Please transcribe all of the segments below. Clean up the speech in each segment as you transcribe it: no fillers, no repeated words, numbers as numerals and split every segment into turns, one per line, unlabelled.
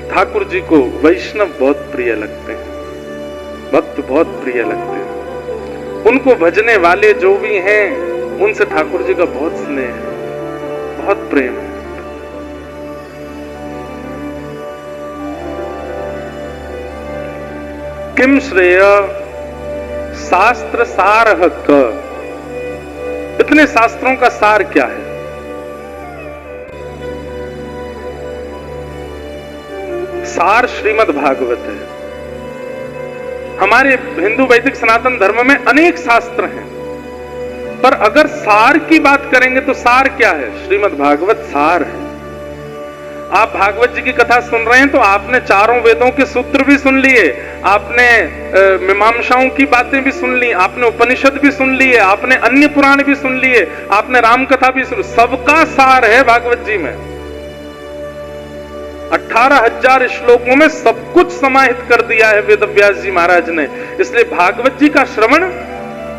ठाकुर जी को वैष्णव बहुत प्रिय लगते हैं, भक्त बहुत प्रिय लगते हैं। उनको भजने वाले जो भी हैं उनसे ठाकुर जी का बहुत स्नेह है, बहुत प्रेम है। किम श्रेय शास्त्र सारः क, इतने शास्त्रों का सार क्या है? सार श्रीमद् भागवत है। हमारे हिंदू वैदिक सनातन धर्म में अनेक शास्त्र हैं, पर अगर सार की बात करेंगे तो सार क्या है? श्रीमद् भागवत सार है। आप भागवत जी की कथा सुन रहे हैं तो आपने चारों वेदों के सूत्र भी सुन लिए, आपने मीमांसाओं की बातें भी सुन ली, आपने उपनिषद भी सुन लिए, आपने अन्य पुराण भी सुन लिए, आपने राम कथा भी सुन, सबका सार है भागवत जी में। 18,000 श्लोकों में सब कुछ समाहित कर दिया है वेद व्यास जी महाराज ने। इसलिए भागवत जी का श्रवण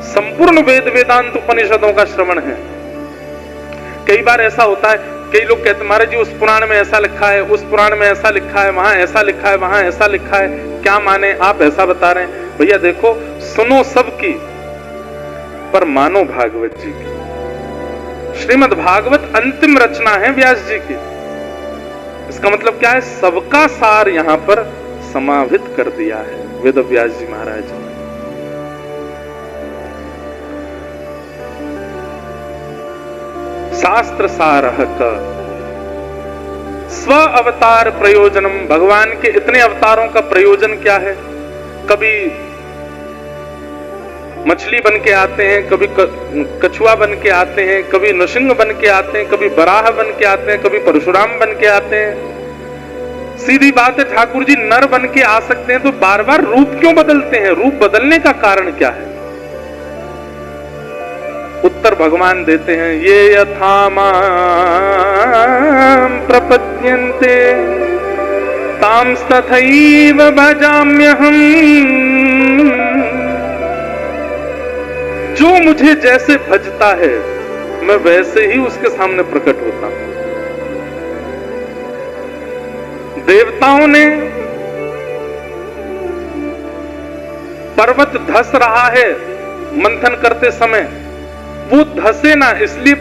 संपूर्ण वेद वेदांत उपनिषदों का श्रवण है। कई बार ऐसा होता है, कई लोग कहते हैं महाराज जी उस पुराण में ऐसा लिखा है, उस पुराण में ऐसा लिखा है, वहां ऐसा लिखा है, वहां ऐसा लिखा है, क्या माने? आप ऐसा बता रहे हैं। भैया देखो, सुनो सबकी पर मानो भागवत जी की। श्रीमद् भागवत अंतिम रचना है व्यास जी की। इसका मतलब क्या है? सबका सार यहां पर समाहित कर दिया है वेद व्यास जी महाराज ने। शास्त्र सारः क, स्व अवतार प्रयोजनम, भगवान के इतने अवतारों का प्रयोजन क्या है? कभी मछली बन के आते हैं, कभी कछुआ बन के आते हैं, कभी नृसिंह बन के आते हैं, कभी बराह बन के आते हैं, कभी परशुराम बन के आते हैं। सीधी बात है, ठाकुर जी नर बन के आ सकते हैं तो बार बार रूप क्यों बदलते हैं? रूप बदलने का कारण क्या है? उत्तर भगवान देते हैं, ये यथा मां प्रपद्यन्ते तां तथैव भजाम्यहम्। जो मुझे जैसे भजता है मैं वैसे ही उसके सामने प्रकट होता हूं। देवताओं ने पर्वत धस रहा है मंथन करते समय, वो धसे ना, इसलिए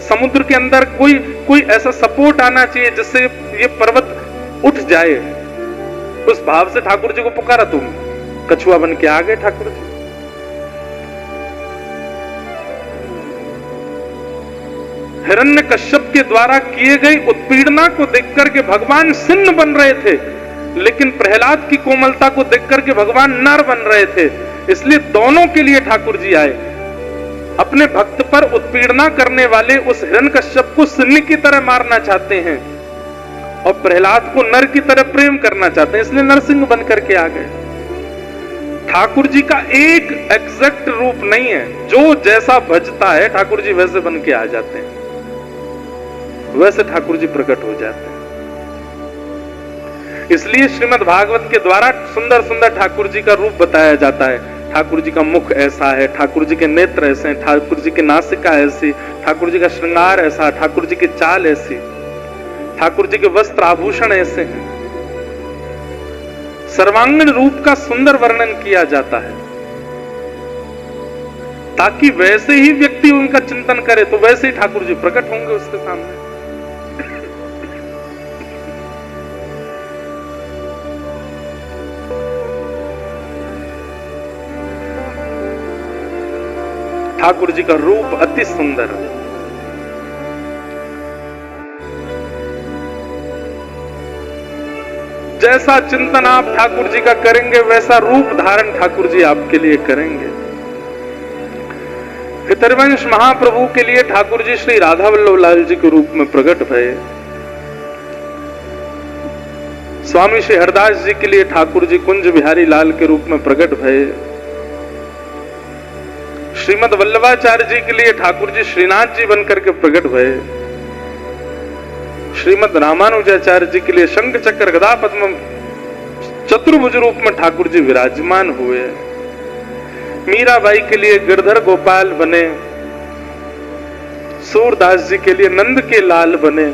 समुद्र के अंदर कोई ऐसा सपोर्ट आना चाहिए जिससे ये पर्वत उठ जाए। उस भाव से ठाकुर जी को पुकारा, तुम कछुआ बन के आ गए ठाकुर जी। हिरण्यकश्यप के द्वारा किए गई उत्पीड़ना को देख करके भगवान सिंह बन रहे थे, लेकिन प्रहलाद की कोमलता को देख करके भगवान नर बन रहे थे। इसलिए दोनों के लिए ठाकुर जी आए। अपने भक्त पर उत्पीड़ना करने वाले उस हिरण्यकश्यप को सिंह की तरह मारना चाहते हैं और प्रहलाद को नर की तरह प्रेम करना चाहते हैं, इसलिए नरसिंह बन करके आ गए। ठाकुर जी का एक एग्जैक्ट रूप नहीं है, जो जैसा भजता है ठाकुर जी वैसे बन के आ जाते हैं, वैसे ठाकुर जी प्रकट हो जाते हैं। इसलिए श्रीमद् भागवत के द्वारा सुंदर सुंदर ठाकुर जी का रूप बताया जाता है। ठाकुर जी का मुख ऐसा है, ठाकुर जी के नेत्र ऐसे हैं, ठाकुर जी की नासिका ऐसी, ठाकुर जी का श्रृंगार ऐसा, ठाकुर जी की चाल ऐसी, ठाकुर जी के वस्त्र आभूषण ऐसे हैं। सर्वांगीण रूप का सुंदर वर्णन किया जाता है ताकि वैसे ही व्यक्ति उनका चिंतन करे तो वैसे ही ठाकुर जी प्रकट होंगे उसके सामने। ठाकुर जी का रूप अति सुंदर, जैसा चिंतन आप ठाकुर जी का करेंगे वैसा रूप धारण ठाकुर जी आपके लिए करेंगे। पितरवंश महाप्रभु के लिए ठाकुर जी श्री राधा वल्लभ लाल जी के रूप में प्रकट भये। स्वामी श्री हरदास जी के लिए ठाकुर जी कुंज बिहारी लाल के रूप में प्रकट भये। श्रीमद वल्लभाचार्य जी के लिए ठाकुर जी श्रीनाथ जी बनकर के प्रकट भये। श्रीमद रामानुजाचार्य जी के लिए शंख चक्र गदा पद्म चतुर्भुज रूप में ठाकुर जी विराजमान हुए। मीराबाई के लिए गिरधर गोपाल बने, सूरदास जी के लिए नंद के लाल बने,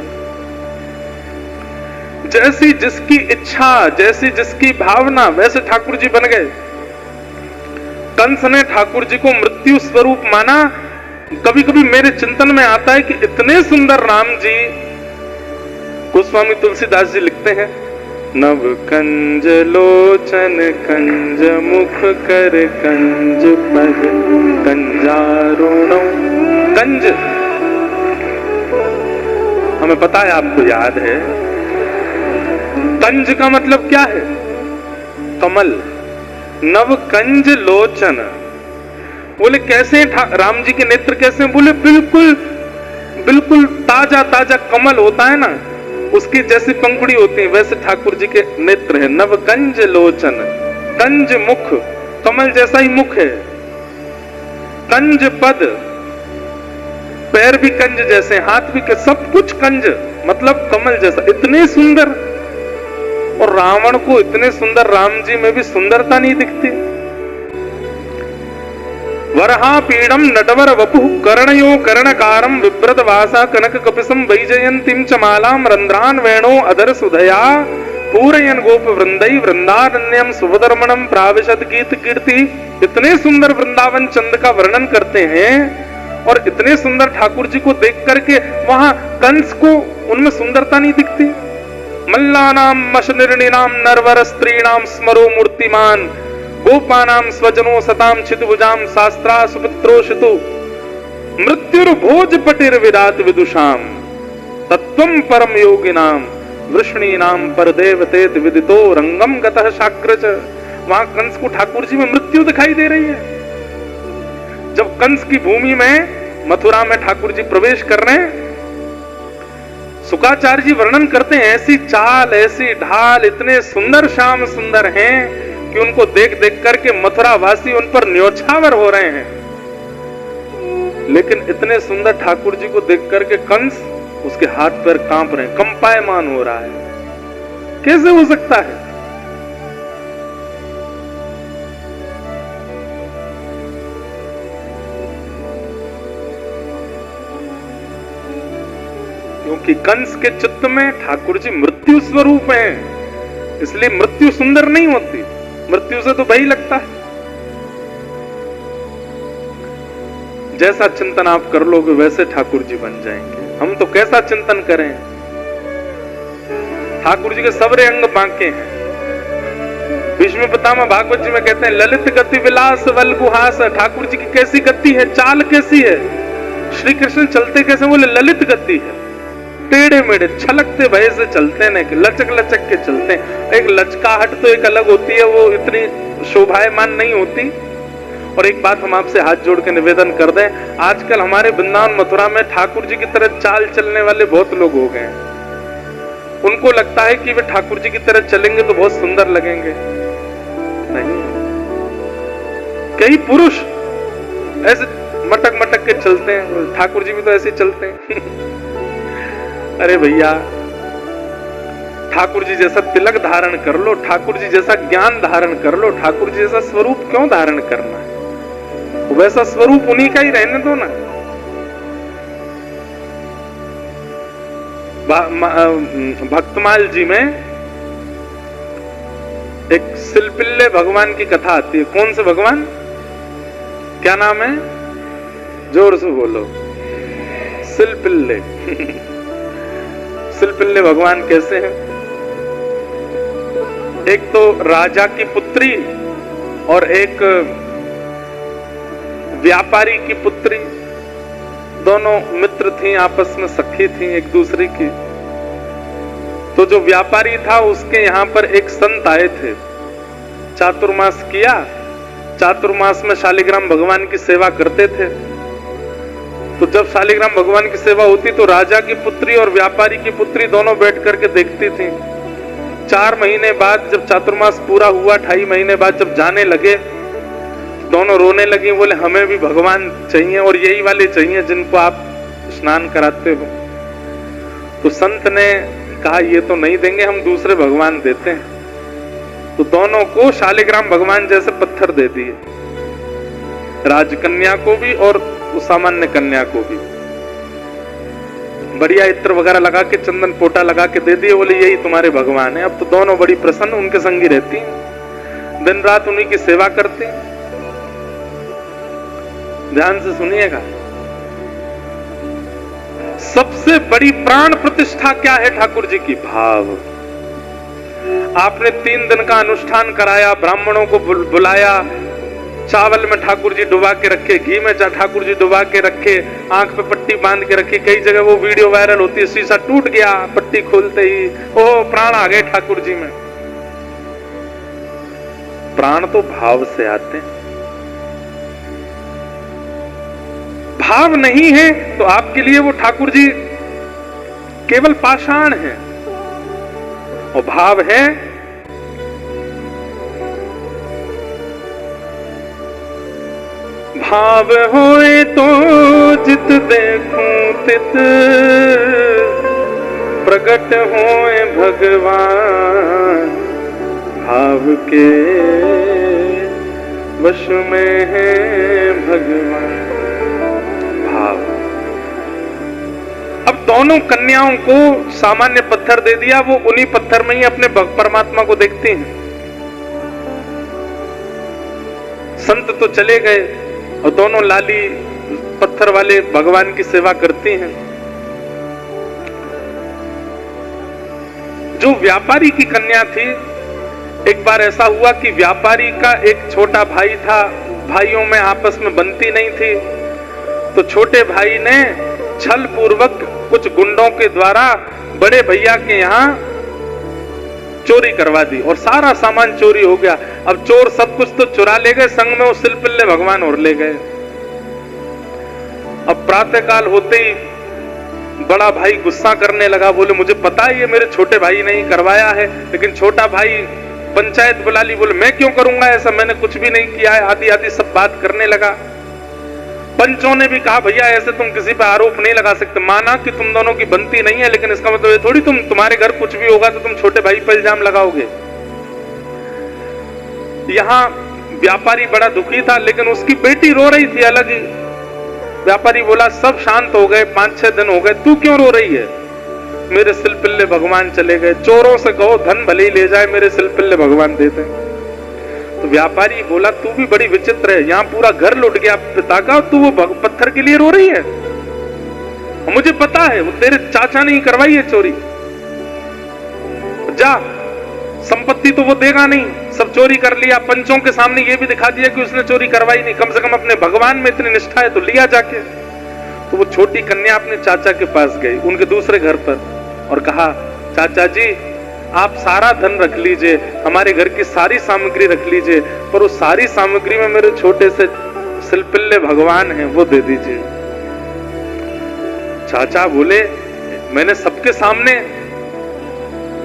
जैसी जिसकी इच्छा, जैसी जिसकी भावना, वैसे ठाकुर जी बन गए। कंस ने ठाकुर जी को मृत्यु स्वरूप माना। कभी कभी मेरे चिंतन में आता है कि इतने सुंदर राम जी, गोस्वामी तुलसीदास जी लिखते हैं, नव कंज लोचन कंज मुख कर कंज पद कंजारुणो। कंज हमें पता है, आपको याद है, कंज का मतलब क्या है? कमल। नव कंज लोचन, बोले कैसे राम जी के नेत्र कैसे? बोले बिल्कुल बिल्कुल ताजा ताजा कमल होता है ना, उसकी जैसी पंखुड़ी होती है, वैसे ठाकुर जी के नेत्र है। नव कंज लोचन, कंज मुख, कमल जैसा ही मुख है। कंज पद, पैर भी कंज जैसे, हाथ भी, सब कुछ कंज, मतलब कमल जैसा, इतने सुंदर। और रावण को इतने सुंदर राम जी में भी सुंदरता नहीं दिखती। वरहा पीड़म नटवर वपुः कर्णयो कर्णकारम विव्रत वासा कनक कपिसम वैजयंतीम च मालाम रंध्रान वेणो अधर सुधया पूरयन गोप वृंदई वृंदारण्यम सुवधर्मणम प्राविशत गीत कीर्ति। इतने सुंदर वृंदावन चंद का वर्णन करते हैं, और इतने सुंदर ठाकुर जी को देख करके वहां कंस को उनमें सुंदरता नहीं दिखती। मल्लानाम मशनिर्णिनाम नरवर स्त्रीणाम स्मरो मूर्तिमान गोपानाम स्वजनो सताम छितभुजाम शास्त्रा सुपुत्रोषितु मृत्युर्भोज पटिर विदात विदुषाम तत्वम परम योगिनाम वृष्णीनाम परदेवतेत विदितो रंगम गतः शाक्रच। वहां कंस को ठाकुर जी में मृत्यु दिखाई दे रही है। जब कंस की भूमि में मथुरा में ठाकुर जी प्रवेश कर रहे हैं, शुकाचार्य जी वर्णन करते हैं, ऐसी चाल ऐसी ढाल, इतने सुंदर श्याम सुंदर हैं कि उनको देख देख करके मथुरा वासी उन पर न्योछावर हो रहे हैं। लेकिन इतने सुंदर ठाकुर जी को देख करके कंस, उसके हाथ पैर कांप रहे हैं, कंपायमान हो रहा है। कैसे हो सकता है? क्योंकि कंस के चित्त में ठाकुर जी मृत्यु स्वरूप हैं, इसलिए मृत्यु सुंदर नहीं होती, मृत्यु से तो भय लगता है। जैसा चिंतन आप कर लोगे वैसे ठाकुर जी बन जाएंगे। हम तो कैसा चिंतन करें? ठाकुर जी के सबरे अंग बांके हैं। भीष्म पितामह भागवत जी में कहते हैं, ललित गति विलास वल गुहास। ठाकुर जी की कैसी गति है, चाल कैसी है? श्री कृष्ण चलते कैसे? बोले ललित गति है, टेढ़े मेढ़े छलकते भय से चलते हैं, लचक लचक के चलते हैं। एक लचकाहट तो एक अलग होती है, वो इतनी शोभायमान नहीं होती। और एक बात हम आपसे हाथ जोड़ के निवेदन कर दें, आजकल हमारे वृंदावन मथुरा में ठाकुर जी की तरह चाल चलने वाले बहुत लोग हो गए हैं। उनको लगता है कि वे ठाकुर जी की तरह चलेंगे तो बहुत सुंदर लगेंगे। नहीं, कई पुरुष ऐसे मटक मटक के चलते हैं, ठाकुर जी भी तो ऐसे चलते हैं। अरे भैया, ठाकुर जी जैसा तिलक धारण कर लो, ठाकुर जी जैसा ज्ञान धारण कर लो, ठाकुर जी जैसा स्वरूप क्यों धारण करना है? वैसा स्वरूप उन्हीं का ही रहने दो ना। भक्तमाल जी में एक सिलपिल्ले भगवान की कथा आती है। कौन से भगवान? क्या नाम है? जोर से बोलो। सिलपिल्ले। सिलपिल्ले भगवान कैसे हैं? एक तो राजा की पुत्री और एक व्यापारी की पुत्री, दोनों मित्र थी, आपस में सखी थी एक दूसरे की। तो जो व्यापारी था उसके यहाँ पर एक संत आए थे, चातुर्मास किया। चातुर्मास में शालिग्राम भगवान की सेवा करते थे। तो जब शालिग्राम भगवान की सेवा होती तो राजा की पुत्री और व्यापारी की पुत्री दोनों बैठ करके देखती थी। 4 महीने बाद जब चातुर्मास पूरा हुआ, 2.5 महीने बाद जब जाने लगे, दोनों रोने लगी, बोले हमें भी भगवान चाहिए और यही वाले चाहिए जिनको आप स्नान कराते हो। तो संत ने कहा ये तो नहीं देंगे, हम दूसरे भगवान देते हैं। तो दोनों को शालिग्राम भगवान जैसे पत्थर दे दिए, राजकन्या को भी और उस सामान्य कन्या को भी। बढ़िया इत्र वगैरह लगा के, चंदन पोटा लगा के दे दिए, बोले यही तुम्हारे भगवान है। अब तो दोनों बड़ी प्रसन्न उनके संगी रहती हैं, दिन रात उन्हीं की सेवा करते हैं। ध्यान से सुनिएगा, सबसे बड़ी प्राण प्रतिष्ठा क्या है ठाकुर जी की? भाव। आपने 3 दिन का अनुष्ठान कराया, ब्राह्मणों को बुलाया, चावल में ठाकुर जी डुबा के रखे, घी में ठाकुर जी डुबा के रखे, आंख पे पट्टी बांध के रखी। कई जगह वो वीडियो वायरल होती है, शीशा टूट गया पट्टी खोलते ही, ओ प्राण आ गए ठाकुर जी में। प्राण तो भाव से आते हैं। भाव नहीं है तो आपके लिए वो ठाकुर जी केवल पाषाण है, और भाव है भाव होए तो जित देखूं तित, प्रकट होए भगवान, भाव के वश में है भगवान। भाव। अब दोनों कन्याओं को सामान्य पत्थर दे दिया, वो उन्हीं पत्थर में ही अपने परमात्मा को देखते हैं। संत तो चले गए और दोनों लाली पत्थर वाले भगवान की सेवा करती हैं। जो व्यापारी की कन्या थी, एक बार ऐसा हुआ कि व्यापारी का एक छोटा भाई था, भाइयों में आपस में बनती नहीं थी, तो छोटे भाई ने छल पूर्वक कुछ गुंडों के द्वारा बड़े भैया के यहाँ चोरी करवा दी और सारा सामान चोरी हो गया। अब चोर सब कुछ तो चुरा ले गए, संग में वो सिलपिल्ले भगवान और ले गए। अब प्रातःकाल होते ही बड़ा भाई गुस्सा करने लगा, बोले मुझे पता है ये मेरे छोटे भाई ने ही करवाया है, लेकिन छोटा भाई पंचायत बुला ली, बोले मैं क्यों करूंगा ऐसा, मैंने कुछ भी नहीं किया है, आदि आदि सब बात करने लगा। पंचों ने भी कहा भैया ऐसे तुम किसी पर आरोप नहीं लगा सकते, माना कि तुम दोनों की बनती नहीं है, लेकिन इसका मतलब ये थोड़ी तुम्हारे घर कुछ भी होगा तो तुम छोटे भाई पर इल्जाम लगाओगे। यहां व्यापारी बड़ा दुखी था, लेकिन उसकी बेटी रो रही थी अलग ही। व्यापारी बोला सब शांत हो गए, 5-6 दिन हो गए, तू क्यों रो रही है? मेरे सिलपिल्ले भगवान चले गए, चोरों से कहो धन भले ही ले जाए, मेरे सिलपिल्ले भगवान देते। तो व्यापारी बोला तू भी बड़ी विचित्र है, यहाँ पूरा घर लुट गया पिता का, तू वो पत्थर के लिए रो रही है? मुझे पता है वो तेरे चाचा ने ही करवाई है चोरी, जा संपत्ति तो वो देगा नहीं, सब चोरी कर लिया, पंचों के सामने ये भी दिखा दिया कि उसने चोरी करवाई नहीं, कम से कम अपने भगवान में इतनी निष्ठा है तो लिया जाके। तो वो छोटी कन्या अपने चाचा के पास गई, उनके दूसरे घर पर, और कहा चाचा जी आप सारा धन रख लीजिए, हमारे घर की सारी सामग्री रख लीजिए, पर उस सारी सामग्री में मेरे छोटे से सिलपिल्ले भगवान हैं वो दे दीजिए। चाचा बोले मैंने सबके सामने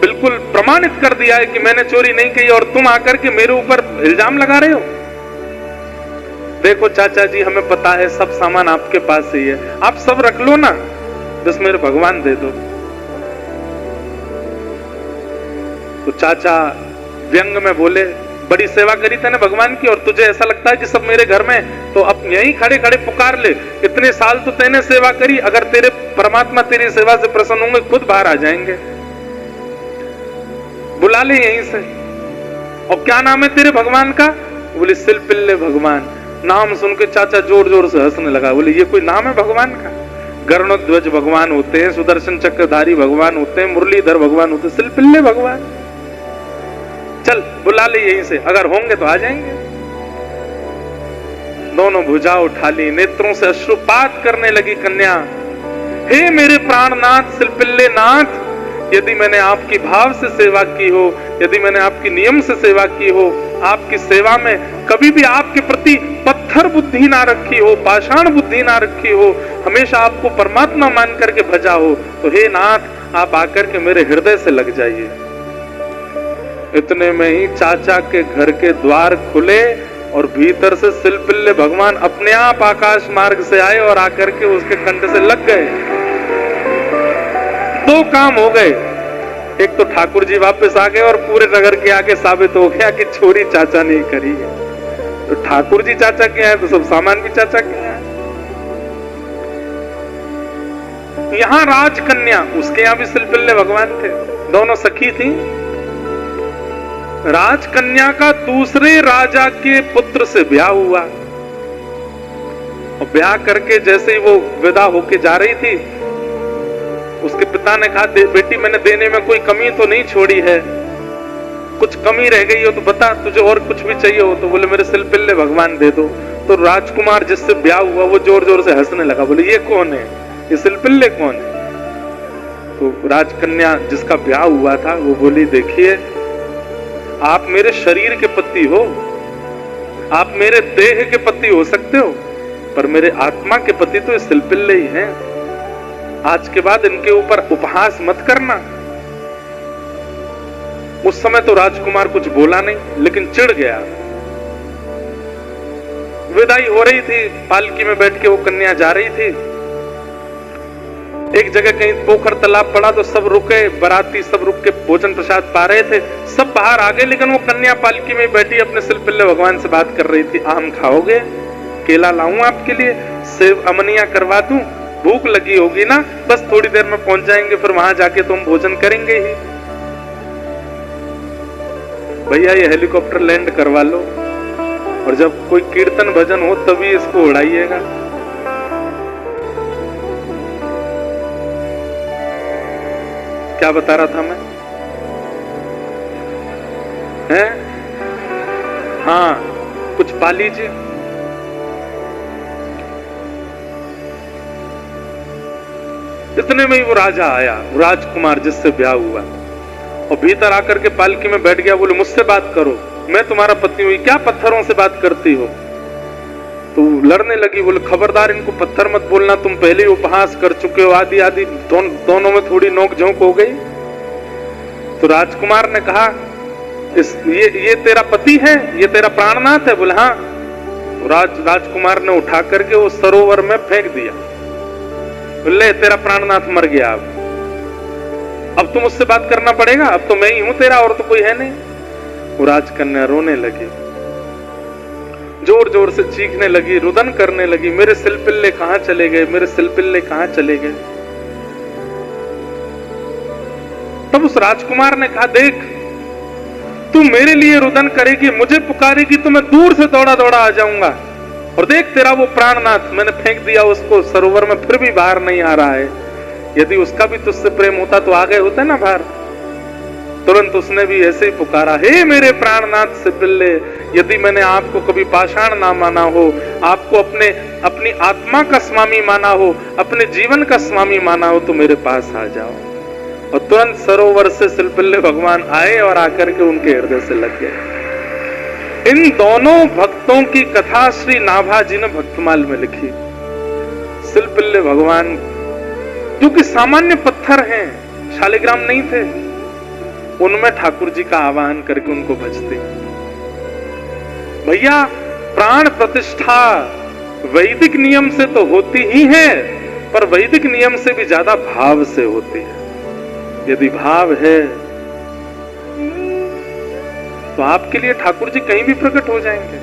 बिल्कुल प्रमाणित कर दिया है कि मैंने चोरी नहीं की, और तुम आकर के मेरे ऊपर इल्जाम लगा रहे हो। देखो चाचा जी हमें पता है सब सामान आपके पास ही है, आप सब रख लो ना, बस मेरे भगवान दे दो। तो चाचा व्यंग में बोले बड़ी सेवा करी तूने भगवान की, और तुझे ऐसा लगता है कि सब मेरे घर में, तो अब यहीं खड़े खड़े पुकार ले, इतने साल तो तैने सेवा करी, अगर तेरे परमात्मा तेरी सेवा से प्रसन्न होंगे खुद बाहर आ जाएंगे, बुला ले यहीं से। और क्या नाम है तेरे भगवान का? बोले सिलपिल्ले भगवान। नाम सुन के चाचा जोर जोर से हंसने लगा, बोले ये कोई नाम है भगवान का? गरुड़ध्वज भगवान होते हैं, सुदर्शन चक्रधारी भगवान होते हैं, मुरलीधर भगवान होते हैं, सिलपिल्ले भगवान। चल बुला ले यहीं से, अगर होंगे तो आ जाएंगे। दोनों भुजा उठा ली, नेत्रों से अश्रुपात करने लगी कन्या, हे मेरे प्राणनाथ सिलपिल्ले नाथ, यदि मैंने आपकी भाव से सेवा की हो, यदि मैंने आपकी नियम से सेवा की हो, आपकी सेवा में कभी भी आपके प्रति पत्थर बुद्धि ना रखी हो, पाषाण बुद्धि ना रखी हो, हमेशा आपको परमात्मा मान करके भजा हो, तो हे नाथ आप आकर के मेरे हृदय से लग जाइए। इतने में ही चाचा के घर के द्वार खुले और भीतर से सिलपिल्ले भगवान अपने आप आकाश मार्ग से आए और आकर के उसके कंठ से लग गए। 2 काम हो गए, एक तो ठाकुर जी वापस आ गए और पूरे नगर के आगे साबित हो गया कि चोरी चाचा नहीं करी है। तो ठाकुर जी चाचा के हैं तो सब सामान भी चाचा के हैं। यहां राजकन्या, उसके यहां भी सिलपिल्ले भगवान थे, दोनों सखी थी। राजकन्या का दूसरे राजा के पुत्र से ब्याह हुआ और ब्याह करके जैसे ही वो विदा होके जा रही थी, उसके पिता ने कहा, बेटी मैंने देने में कोई कमी तो नहीं छोड़ी है, कुछ कमी रह गई हो तो बता, तुझे और कुछ भी चाहिए हो तो। बोले मेरे सिलपिल्ले भगवान दे दो। तो राजकुमार जिससे ब्याह हुआ वो जोर जोर से हंसने लगा, बोले ये कौन है, ये सिलपिल्ले कौन है। तो राजकन्या जिसका ब्याह हुआ था वो बोली, देखिए आप मेरे शरीर के पति हो, आप मेरे देह के पति हो सकते हो, पर मेरे आत्मा के पति तो ये सिलपिल्ले ही हैं। आज के बाद इनके ऊपर उपहास मत करना। उस समय तो राजकुमार कुछ बोला नहीं, लेकिन चिढ़ गया। विदाई हो रही थी, पालकी में बैठ के वो कन्या जा रही थी। एक जगह कहीं पोखर तालाब पड़ा तो सब रुके, बाराती सब रुक के भोजन प्रसाद पा रहे थे, सब बाहर आ गए, लेकिन वो कन्या पालकी में बैठी अपने सिलपिल्ले भगवान से बात कर रही थी। आम खाओगे, केला लाऊं आपके लिए, सेब अमनिया करवा दूं, भूख लगी होगी ना, बस थोड़ी देर में पहुंच जाएंगे, फिर वहां जाके तुम भोजन करेंगे ही। भैया ये हेलीकॉप्टर लैंड करवा लो और जब कोई कीर्तन भजन हो तभी इसको उड़ाइएगा। क्या बता रहा था मैं? हैं? हाँ, कुछ पा लीजिए। इतने में ही वो राजा आया, राजकुमार जिससे ब्याह हुआ, और भीतर आकर के पालकी में बैठ गया। बोले मुझसे बात करो, मैं तुम्हारा पति हूं, क्या पत्थरों से बात करती हो? तो लड़ने लगी। बोले खबरदार इनको पत्थर मत बोलना, तुम पहले ही उपहास कर चुके हो। आदि आदि दोनों में थोड़ी नोक झोंक हो गई। तो राजकुमार ने कहा, ये तेरा पति है, ये तेरा प्राणनाथ है? बोले हाँ। राजकुमार ने उठा करके वो सरोवर में फेंक दिया। बोले तेरा प्राणनाथ मर गया, अब तुम उससे बात करना पड़ेगा, अब तो मैं ही हूं तेरा, और तो कोई है नहीं। वो राजकन्या रोने लगी, जोर जोर से चीखने लगी, रुदन करने लगी, मेरे सिलपिल्ले कहां चले गए, मेरे सिलपिल्ले कहां चले गए। तब उस राजकुमार ने कहा, देख तू मेरे लिए रुदन करेगी, मुझे पुकारेगी तो मैं दूर से दौड़ा दौड़ा आ जाऊंगा, और देख तेरा वो प्राणनाथ, मैंने फेंक दिया उसको सरोवर में, फिर भी बाहर नहीं आ रहा है। यदि उसका भी तुझसे प्रेम होता तो आ गए होते ना बाहर। तुरंत उसने भी ऐसे ही पुकारा, हे मेरे प्राणनाथ सिलपिल्ले, यदि मैंने आपको कभी पाषाण ना माना हो, आपको अपनी आत्मा का स्वामी माना हो, अपने जीवन का स्वामी माना हो, तो मेरे पास आ जाओ। और तुरंत सरोवर से सिलपिल्ले भगवान आए और आकर के उनके हृदय से लग गए। इन दोनों भक्तों की कथा श्री नाभाजी ने भक्तमाल में लिखी। सिलपिल्ले भगवान जो कि सामान्य पत्थर हैं, शालिग्राम नहीं थे, उनमें ठाकुर जी का आवाहन करके उनको भजते। भैया प्राण प्रतिष्ठा वैदिक नियम से तो होती ही है, पर वैदिक नियम से भी ज्यादा भाव से होती है। यदि भाव है तो आपके लिए ठाकुर जी कहीं भी प्रकट हो जाएंगे।